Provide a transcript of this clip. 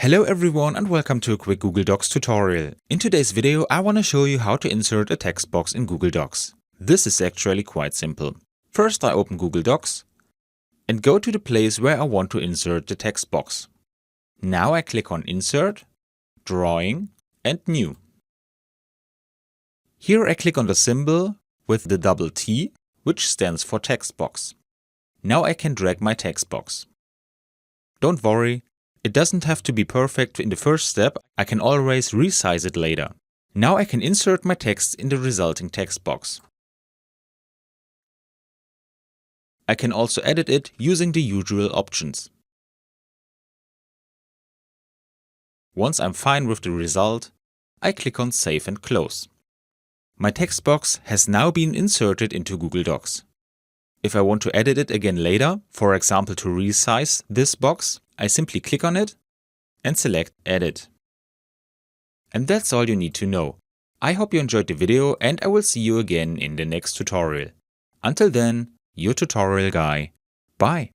Hello everyone and welcome to a quick Google Docs tutorial. In today's video I want to show you how to insert a text box in Google Docs. This is actually quite simple. First I open Google Docs and go to the place where I want to insert the text box. Now I click on Insert, Drawing and New. Here I click on the symbol with the double T, which stands for text box. Now I can drag my text box. Don't worry, it doesn't have to be perfect in the first step, I can always resize it later. Now I can insert my text in the resulting text box. I can also edit it using the usual options. Once I'm fine with the result, I click on Save and Close. My text box has now been inserted into Google Docs. If I want to edit it again later, for example to resize this box, I simply click on it and select Edit. And that's all you need to know. I hope you enjoyed the video and I will see you again in the next tutorial. Until then, your tutorial guy. Bye!